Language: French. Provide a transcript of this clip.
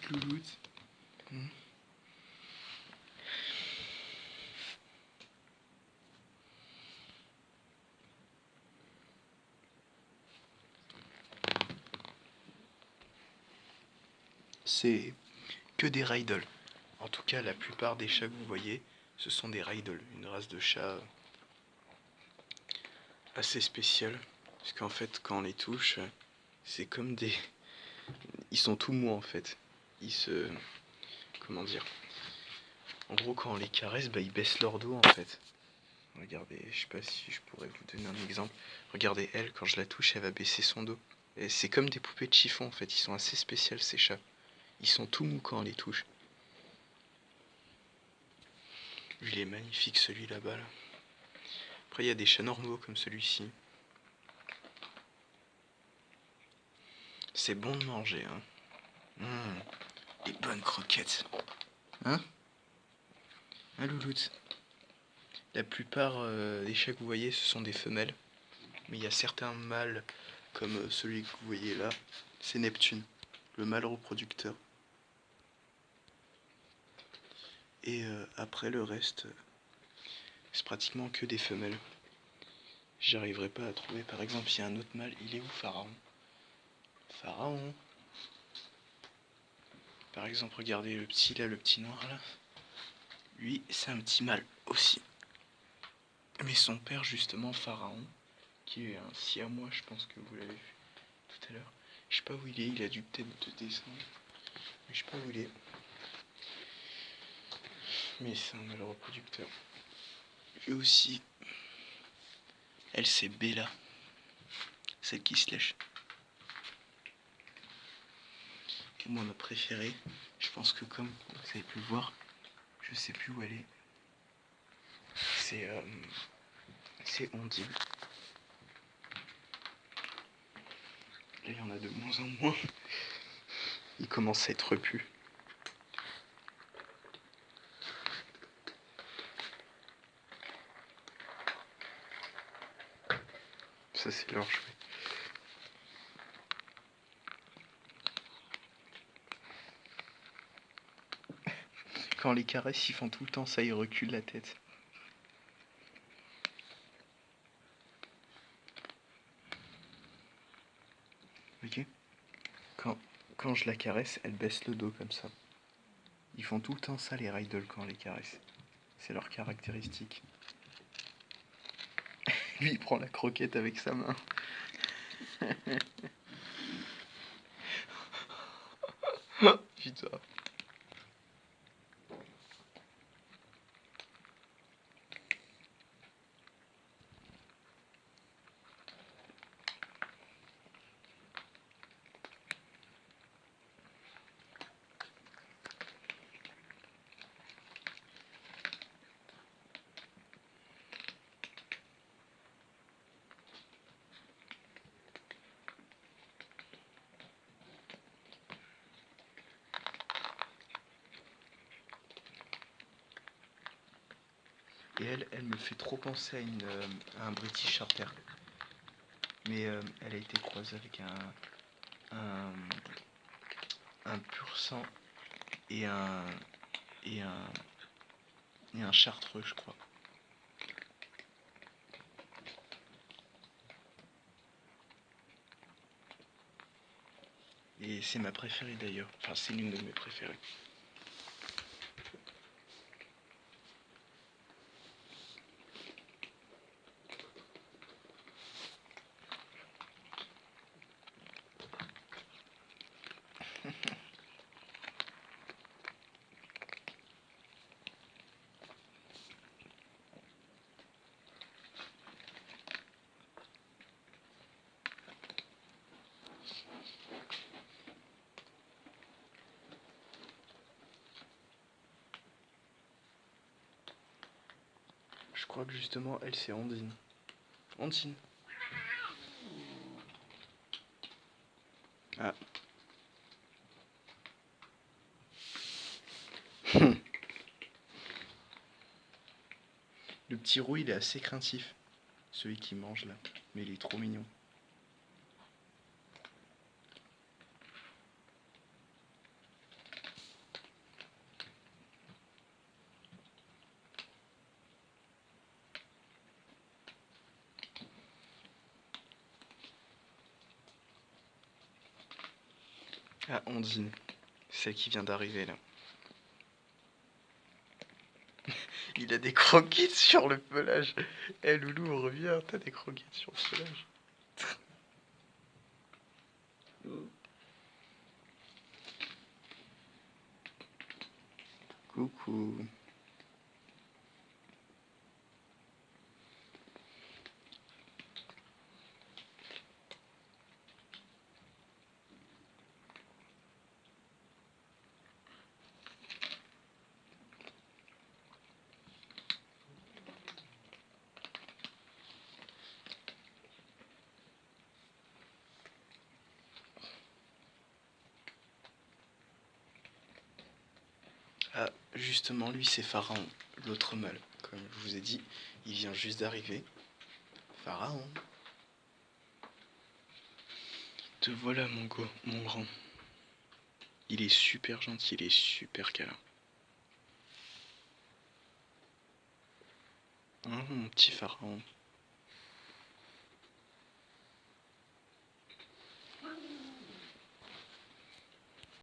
petite louloute. C'est que des Rydell. En tout cas, la plupart des chats que vous voyez, ce sont des Rydell, une race de chat assez spéciale. Parce qu'en fait, quand on les touche, c'est comme des... Ils sont tout mous en fait. Ils se... Comment dire? En gros, quand on les caresse, ils baissent leur dos en fait. Regardez, je sais pas si je pourrais vous donner un exemple. Regardez, elle, quand je la touche, elle va baisser son dos. Et c'est comme des poupées de chiffon en fait. Ils sont assez spéciaux ces chats. Ils sont tout mous quand on les touche. Il est magnifique celui là-bas. Là. Après, il y a des chats normaux comme celui-ci. C'est bon de manger, hein. Les bonnes croquettes. Hein? Hein, louloute? La plupart des chats que vous voyez, ce sont des femelles. Mais il y a certains mâles, comme celui que vous voyez là. C'est Neptune, le mâle reproducteur. Et après, le reste, c'est pratiquement que des femelles. J'arriverai pas à trouver. Par exemple, il y a un autre mâle. Il est où, Pharaon? Pharaon. Par exemple, regardez le petit là, le petit noir là. Lui, c'est un petit mâle aussi. Mais son père, justement, Pharaon, qui est un siamois, je pense que vous l'avez vu tout à l'heure. Je sais pas où il est, il a dû peut-être descendre. Mais je sais pas où il est. Mais c'est un mâle reproducteur. Lui aussi. Elle, c'est Bella. Celle qui se lèche. Et moi, ma préférée, je pense que comme vous avez pu le voir, je sais plus où elle est. C'est Ondine. Là, il y en a de moins en moins. Il commence à être repu. Ça, c'est leur jouet. Quand on les caresse, ils font tout le temps ça, ils reculent la tête. Ok. Quand je la caresse, elle baisse le dos comme ça. Ils font tout le temps ça, les Rydell, quand on les caresse. C'est leur caractéristique. Lui, il prend la croquette avec sa main. Putain. Et elle me fait trop penser à un British Shorthair. Mais elle a été croisée avec un pur sang et et un, et un chartreux, je crois. Et c'est ma préférée d'ailleurs. Enfin, c'est l'une de mes préférées. Je crois que justement, elle, c'est Ondine. Ondine. Ah. Le petit roux, il est assez craintif. Celui qui mange là. Mais il est trop mignon. Ah, Ondine, celle qui vient d'arriver là. Il a des croquettes sur le pelage. Eh Loulou, reviens, t'as des croquettes sur le pelage. Coucou. Ah, justement, lui c'est Pharaon, l'autre mâle. Comme je vous ai dit, il vient juste d'arriver. Pharaon. Te voilà mon grand. Il est super gentil, il est super câlin. Mon petit Pharaon.